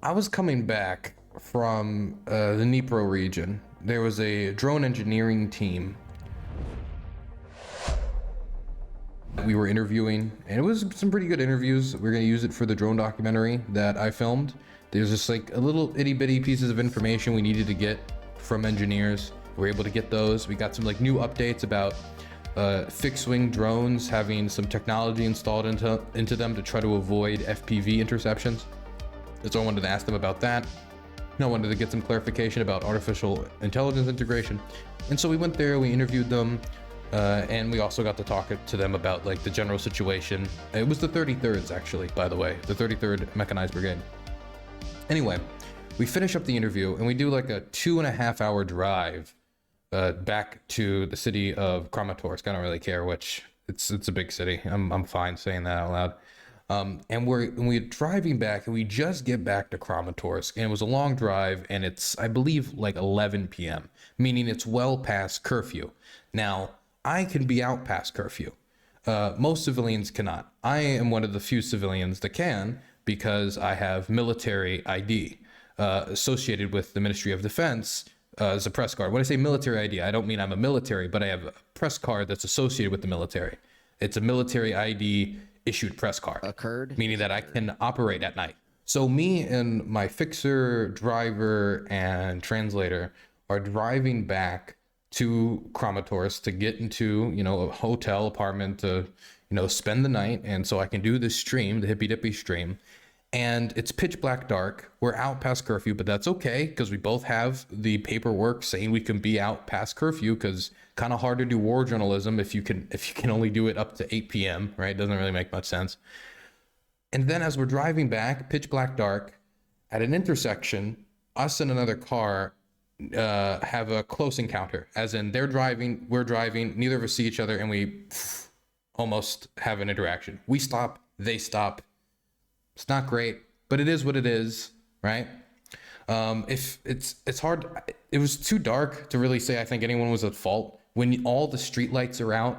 I was coming back from the Dnipro region. There was a drone engineering team we were interviewing, and it was some pretty good interviews. We're gonna use it for the drone documentary that I filmed. There's just like a little itty bitty pieces of information we needed to get from engineers. We were able to get those. We got some like new updates about fixed wing drones having some technology installed into them to try to avoid FPV interceptions. So I wanted to ask them about that. I wanted to get some clarification about artificial intelligence integration. And so we went there, we interviewed them, and we also got to talk to them about like the general situation. It was the 33rds actually, by the way, the 33rd Mechanized Brigade. Anyway, we finish up the interview and we do like a 2.5 hour drive back to the city of Kramatorsk. I don't really care which. It's a big city. I'm fine saying that out loud. And we're driving back, and we just get back to Kramatorsk, and it was a long drive, and it's, I believe, like 11 p.m., meaning it's well past curfew. Now, I can be out past curfew. Most civilians cannot. I am one of the few civilians that can, because I have military ID associated with the Ministry of Defense as a press card. When I say military ID, I don't mean I'm a military, but I have a press card that's associated with the military. It's a military ID issued press card, meaning that I can operate at night. So me and my fixer, driver, and translator are driving back to Kramatorsk to get into, a hotel apartment to, spend the night. And so I can do this stream, the hippy dippy stream. And it's pitch black dark. We're out past curfew, but that's okay because we both have the paperwork saying we can be out past curfew, because kind of hard to do war journalism if you can only do it up to 8 p.m., right? Doesn't really make much sense. And then as we're driving back, pitch black dark, at an intersection, us and another car have a close encounter, as in they're driving, we're driving, neither of us see each other, and we almost have an interaction. We stop, they stop. It's not great, but it is what it is, right? If it's hard. It was too dark to really say I think anyone was at fault. When all the street lights are out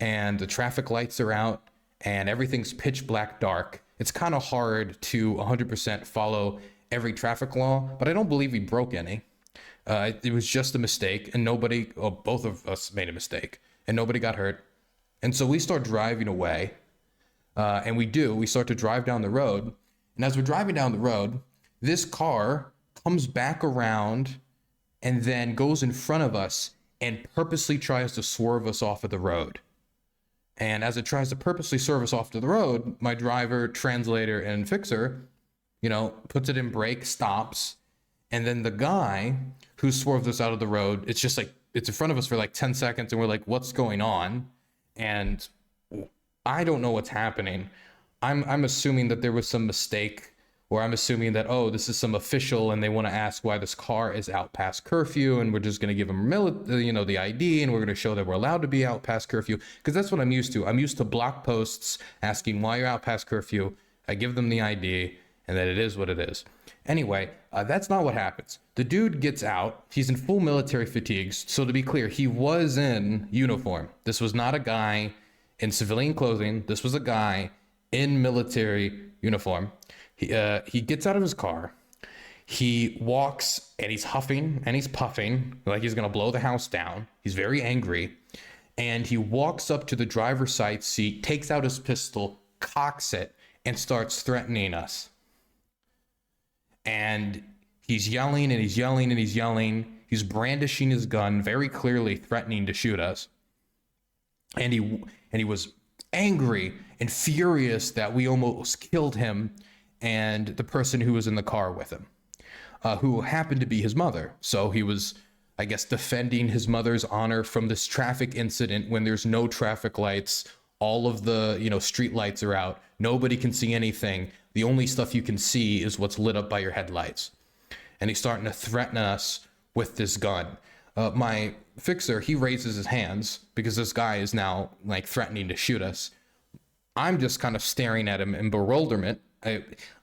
and the traffic lights are out and everything's pitch black dark, it's kind of hard to 100% follow every traffic law, but I don't believe we broke any. It was just a mistake, and both of us made a mistake, and nobody got hurt. And so we start driving away. And we start to drive down the road. And as we're driving down the road, this car comes back around and then goes in front of us and purposely tries to swerve us off of the road. And as it tries to purposely swerve us off to the road, my driver, translator, and fixer, puts it in brake, stops. And then the guy who swerved us out of the road, it's just like, it's in front of us for like 10 seconds. And we're like, what's going on? And I don't know what's happening. I'm assuming that there was some mistake, or I'm assuming that, this is some official and they want to ask why this car is out past curfew, and we're just going to give them the ID, and we're going to show that we're allowed to be out past curfew, because that's what I'm used to. I'm used to block posts asking why you're out past curfew. I give them the ID, and that it is what it is. Anyway, that's not what happens. The dude gets out. He's in full military fatigues. So to be clear, he was in uniform. This was not a guy in civilian clothing. This was a guy in military uniform. He gets out of his car. He walks, and he's huffing and he's puffing like he's gonna blow the house down. He's very angry, and he walks up to the driver's side seat, takes out his pistol, cocks it, and starts threatening us. And he's yelling and he's yelling and he's yelling. He's brandishing his gun, very clearly threatening to shoot us. And he was angry and furious that we almost killed him and the person who was in the car with him, who happened to be his mother. So he was, I guess, defending his mother's honor from this traffic incident when there's no traffic lights. All of the, street lights are out. Nobody can see anything. The only stuff you can see is what's lit up by your headlights. And he's starting to threaten us with this gun. My fixer, he raises his hands because this guy is now like threatening to shoot us. I'm just kind of staring at him in bewilderment.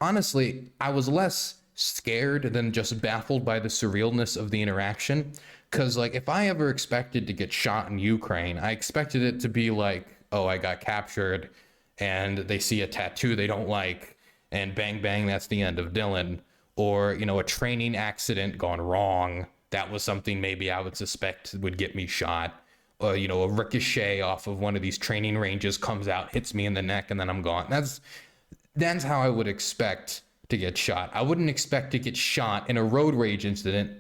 Honestly, I was less scared than just baffled by the surrealness of the interaction. Because like, if I ever expected to get shot in Ukraine, I expected it to be like, oh, I got captured and they see a tattoo they don't like and bang, bang, that's the end of Dylan. or, you know, a training accident gone wrong. That was something maybe I would suspect would get me shot. You know, a ricochet off of one of these training ranges comes out, hits me in the neck, and then I'm gone. That's how I would expect to get shot. I wouldn't expect to get shot in a road rage incident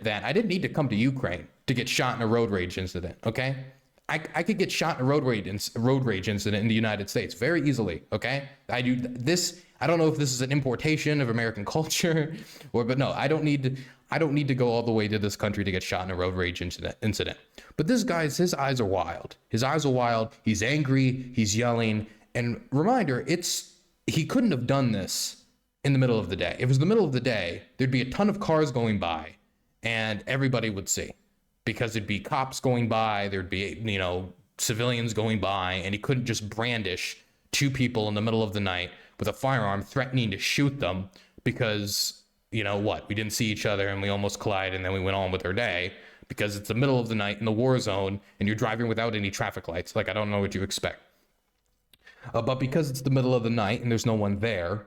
that I didn't need to come to Ukraine to get shot in a road rage incident. Okay, I could get shot in a road rage incident in the United States very easily. Okay, I do this. I don't know if this is an importation of American culture, but no, I don't need to go all the way to this country to get shot in a road rage incident. But this guy's, his eyes are wild. His eyes are wild. He's angry. He's yelling. And reminder, he couldn't have done this in the middle of the day. If it was the middle of the day, there'd be a ton of cars going by and everybody would see, because there'd be cops going by, there'd be, you know, civilians going by, and he couldn't just brandish two people in the middle of the night with a firearm threatening to shoot them because, you know what, we didn't see each other and we almost collided and then we went on with our day, because it's the middle of the night in the war zone and you're driving without any traffic lights. Like, I don't know what you expect. But because it's the middle of the night and there's no one there,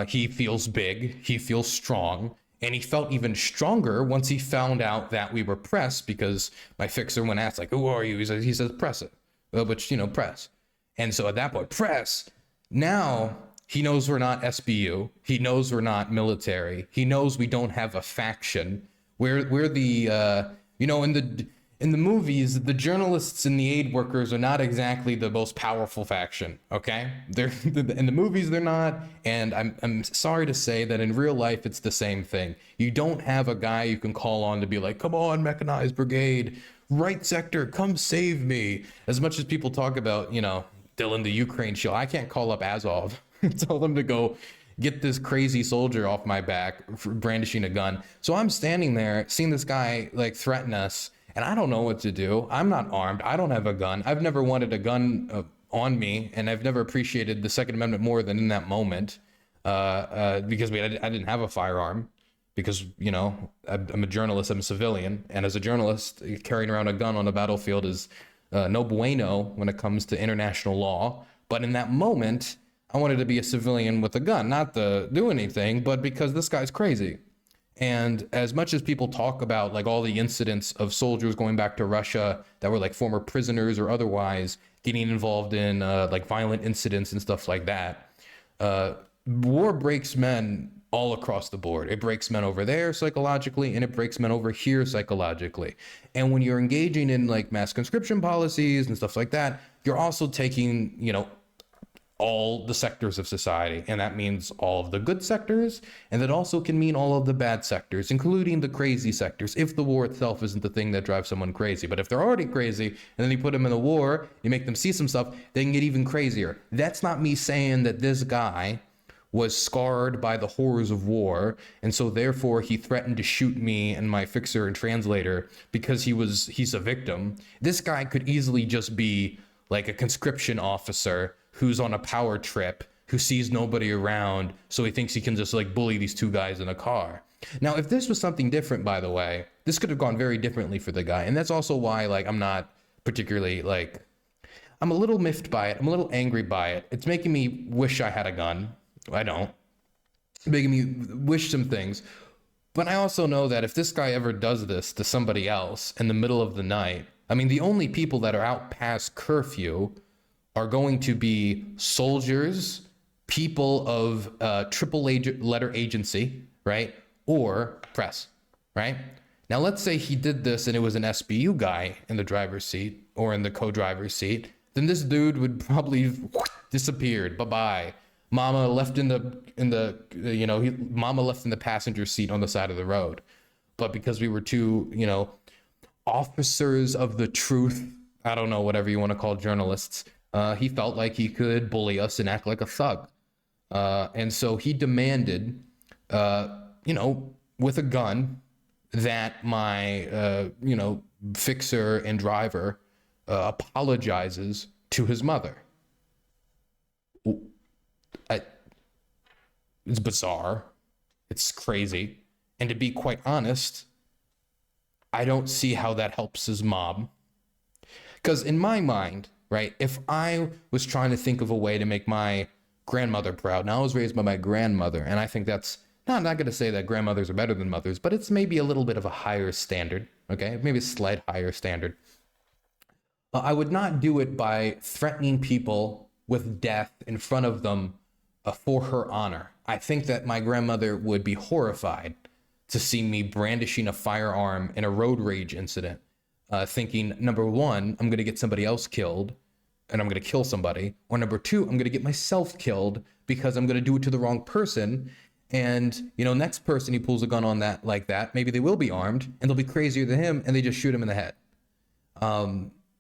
he feels big, he feels strong, and he felt even stronger once he found out that we were press, because my fixer, when asked, like, who are you? He says, press it. Which, you know, press. And so at that point, press. Now he knows we're not SBU. He knows we're not military. He knows we don't have a faction. We're the, you know, in the movies, the journalists and the aid workers are not exactly the most powerful faction, okay? They're in the movies, they're not, and I'm sorry to say that in real life, it's the same thing. You don't have a guy you can call on to be like, come on, mechanized brigade, right sector, come save me. As much as people talk about, you know, Dylan, the Ukraine show, I can't call up Azov and tell them to go get this crazy soldier off my back for brandishing a gun. So I'm standing there, seeing this guy like threaten us, and I don't know what to do. I'm not armed. I don't have a gun. I've never wanted a gun on me, and I've never appreciated the Second Amendment more than in that moment, because I didn't have a firearm, because, you know, I'm a journalist, I'm a civilian, and as a journalist, carrying around a gun on a battlefield is no bueno when it comes to international law. But in that moment, I wanted to be a civilian with a gun, not to do anything, but because this guy's crazy. And as much as people talk about like all the incidents of soldiers going back to Russia that were like former prisoners or otherwise getting involved in like violent incidents and stuff like that, war breaks men all across the board. It breaks men over there psychologically, and it breaks men over here psychologically. And when you're engaging in like mass conscription policies and stuff like that, you're also taking, you know, all the sectors of society, and that means all of the good sectors, and that also can mean all of the bad sectors, including the crazy sectors, if the war itself isn't the thing that drives someone crazy. But if they're already crazy and then you put them in a war, you make them see some stuff, they can get even crazier. That's not me saying that this guy was scarred by the horrors of war, and so therefore he threatened to shoot me and my fixer and translator because he's a victim. This guy could easily just be like a conscription officer who's on a power trip, who sees nobody around, so he thinks he can just like bully these two guys in a car. Now, if this was something different, by the way, this could have gone very differently for the guy. And that's also why, like, I'm not particularly, like, I'm a little miffed by it. I'm a little angry by it. It's making me wish I had a gun. I don't. It's making me wish some things. But I also know that if this guy ever does this to somebody else in the middle of the night, I mean, the only people that are out past curfew are going to be soldiers, people of triple letter agency, right? Or press, right? Now, let's say he did this and it was an SBU guy in the driver's seat or in the co-driver's seat, then this dude would probably disappeared. Bye-bye. Mama left in the mama left in the passenger seat on the side of the road. But because we were two, you know, officers of the truth, I don't know, whatever you want to call journalists, he felt like he could bully us and act like a thug. And so he demanded, with a gun, that my, fixer and driver apologizes to his mother. It's bizarre. It's crazy. And to be quite honest, I don't see how that helps his mom. Because in my mind, right, if I was trying to think of a way to make my grandmother proud, now I was raised by my grandmother, and I think that's Now, I'm not going to say that grandmothers are better than mothers, but it's maybe a little bit of a higher standard, okay? Maybe a slight higher standard. I would not do it by threatening people with death in front of them for her honor. I think that my grandmother would be horrified to see me brandishing a firearm in a road rage incident, thinking, number one, I'm going to get somebody else killed and I'm going to kill somebody. Or number two, I'm going to get myself killed because I'm going to do it to the wrong person. And, you know, next person he pulls a gun on that like that, maybe they will be armed and they'll be crazier than him and they just shoot him in the head.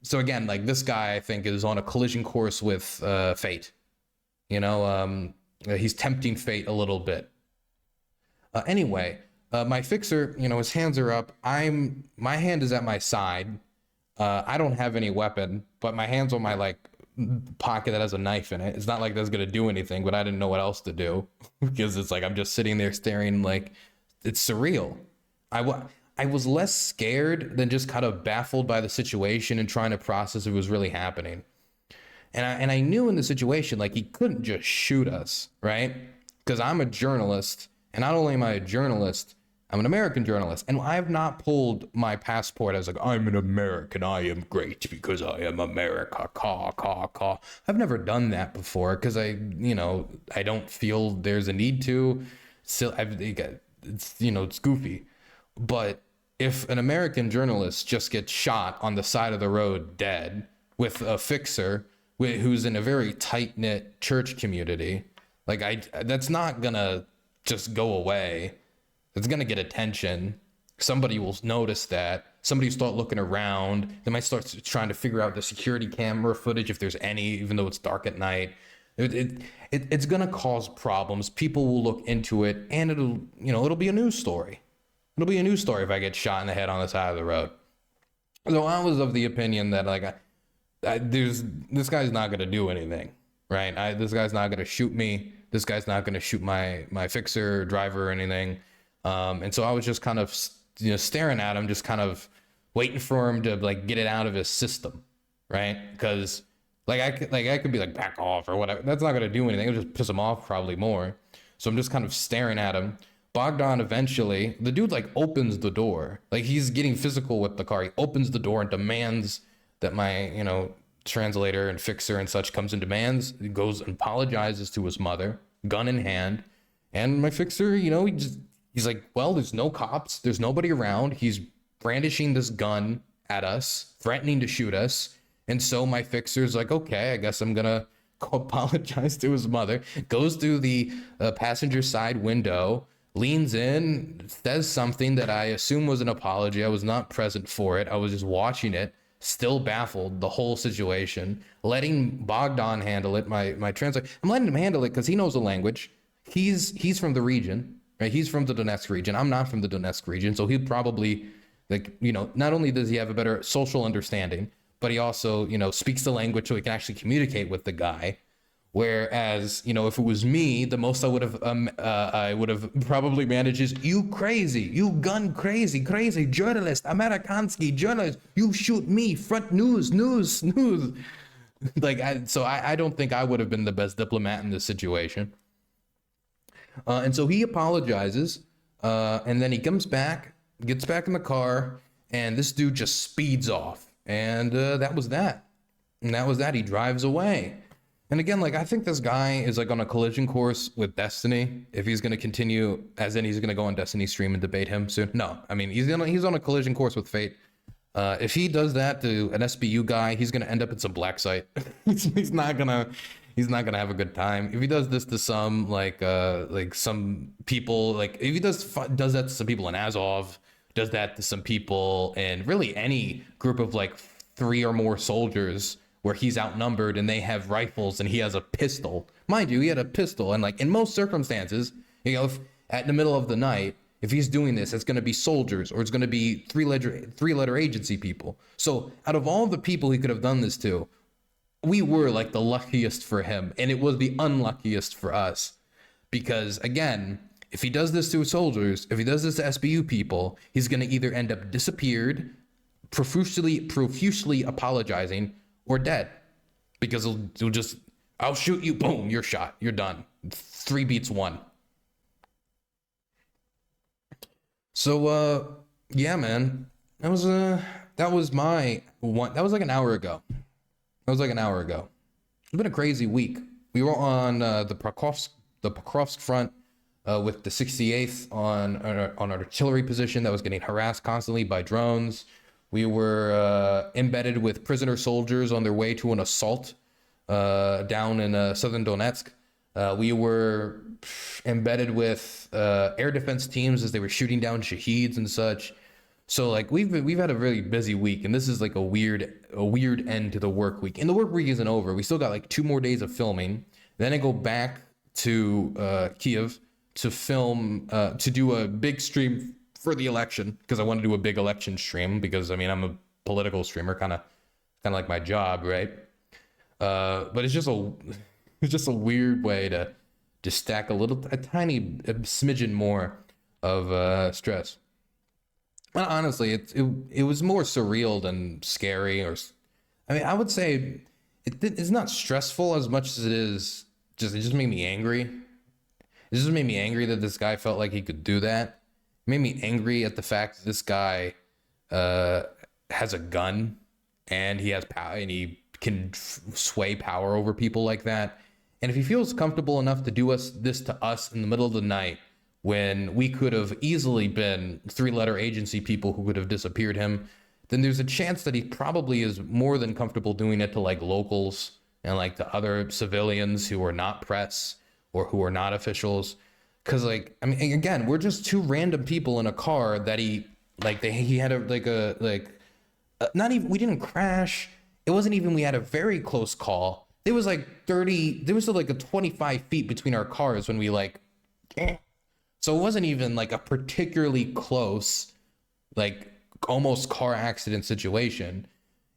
So again, like this guy, I think, is on a collision course with fate. You know, he's tempting fate a little bit. Anyway, my fixer, you know, his hands are up. My hand is at my side. I don't have any weapon, but my hand's on my like pocket that has a knife in it. It's not like that's gonna do anything, but I didn't know what else to do because it's like I'm just sitting there staring, like it's surreal. I was less scared than just kind of baffled by the situation and trying to process what was really happening. And I knew in the situation, like, he couldn't just shoot us, right? Because I'm a journalist, and not only am I a journalist, I'm an American journalist, and I have not pulled my passport as like, I'm an American, I am great because I am America, caw, caw, caw. I've never done that before because I don't feel there's a need to. So it's, you know, it's goofy. But if an American journalist just gets shot on the side of the road dead with a fixer who's in a very tight-knit church community, like that's not gonna just go away. It's gonna get attention. Somebody will notice that. Somebody will start looking around. They might start trying to figure out the security camera footage if there's any, even though it's dark at night. It's gonna cause problems. People will look into it, and it'll be a news story. It'll be a news story if I get shot in the head on the side of the road. So I was of the opinion that like this guy's not gonna do anything, right? This guy's not gonna shoot me. This guy's not gonna shoot my fixer, driver, or anything. And so I was just kind of staring at him, just kind of waiting for him to like get it out of his system, right? Because I could be like, back off or whatever. That's not gonna do anything. It'll just piss him off probably more. So I'm just kind of staring at him. Bogdan eventually, the dude like opens the door, like he's getting physical with the car. He opens the door and demands that my, translator and fixer and such comes and demands. He goes and apologizes to his mother, gun in hand. And my fixer, he's like, well, there's no cops. There's nobody around. He's brandishing this gun at us, threatening to shoot us. And so my fixer's like, okay, I guess I'm gonna go apologize to his mother. Goes through the passenger side window, leans in, says something that I assume was an apology. I was not present for it. I was just watching it, still baffled the whole situation, letting Bogdan handle it. My translator, I'm letting him handle it because he knows the language. He's from the region, right? He's from the Donetsk region. I'm not from the Donetsk region. So he'd probably not only does he have a better social understanding, but he also, speaks the language so he can actually communicate with the guy. Whereas, if it was me, the most I would have probably managed is, you crazy, you gun crazy journalist, Amerikansky journalist, you shoot me, front news. I don't think I would have been the best diplomat in this situation. And so he apologizes, and then he comes back, gets back in the car, and this dude just speeds off. And that was that. And that was that. He drives away. And again, I think this guy is on a collision course with Destiny. If he's going to continue, as in he's going to go on Destiny's stream and debate him soon. No, I mean, he's on a collision course with fate. If he does that to an SBU guy, he's going to end up in some black site. he's not gonna have a good time. If he does this to some some people, if he does that to some people in Azov, does that to some people in really any group of 3 or more soldiers, where he's outnumbered and they have rifles and he has a pistol. Mind you, he had a pistol, and in most circumstances, if at the middle of the night, if he's doing this, it's going to be soldiers or it's going to be three-letter agency people. So out of all the people he could have done this to, we were the luckiest for him, and it was the unluckiest for us. Because again, if he does this to soldiers, if he does this to SBU people, he's going to either end up disappeared, profusely apologizing, or dead, because he'll just, I'll shoot you, boom, you're shot, you're done. 3 beats 1. So yeah, man. That was my one. That was like an hour ago. That was like an hour ago. It's been a crazy week. We were on the Pokrovsk front with the 68th on artillery position that was getting harassed constantly by drones. We were embedded with prisoner soldiers on their way to an assault down in southern Donetsk. We were embedded with air defense teams as they were shooting down shaheeds and such. So like we've had a really busy week, and this is like a weird end to the work week. And the work week isn't over. We still got like 2 more days of filming. Then I go back to Kiev to film to do a big stream for the election, because I want to do a big election stream, because I mean I'm a political streamer, kind of like my job, right? But it's just a weird way to stack a tiny smidgen more of stress. Well, honestly, it was more surreal than scary, or I mean, I would say it's not stressful as much as it just made me angry. It just made me angry that this guy felt like he could do that. It made me angry at the fact that this guy has a gun, and he has power, and he can sway power over people like that. And if he feels comfortable enough to do this to us in the middle of the night, when we could have easily been 3-letter agency people who could have disappeared him, then there's a chance that he probably is more than comfortable doing it to like locals and like to other civilians who are not press or who are not officials. Cause like, I mean, again, we're just 2 random people in a car that he had not even, we didn't crash. It wasn't even, we had a very close call. There was like a 25 feet between our cars when we like, so it wasn't even like a particularly close, like almost car accident situation.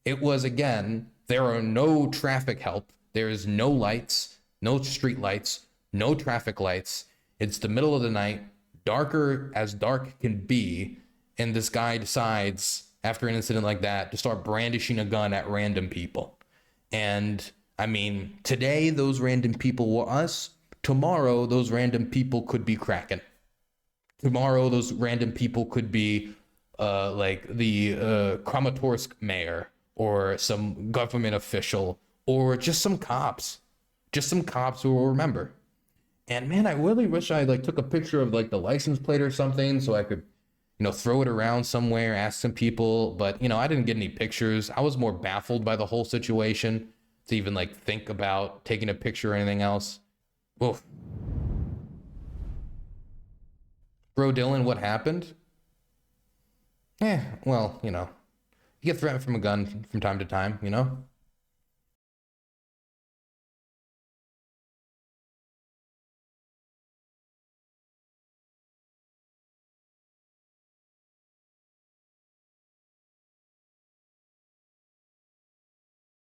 It was, again, there are no traffic help. There is no lights, no street lights, no traffic lights. It's the middle of the night, darker as dark can be. And this guy decides after an incident like that to start brandishing a gun at random people. And I mean, today those random people were us. Tomorrow those random people could be Kraken. Tomorrow those random people could be like the Kramatorsk mayor, or some government official, or just some cops who will remember. And man, I really wish I like took a picture of like the license plate or something, so I could, throw it around somewhere, ask some people. But I didn't get any pictures. I was more baffled by the whole situation to even like think about taking a picture or anything else. Whoa. Bro, Dylan, what happened? Well, you get threatened from a gun from time to time,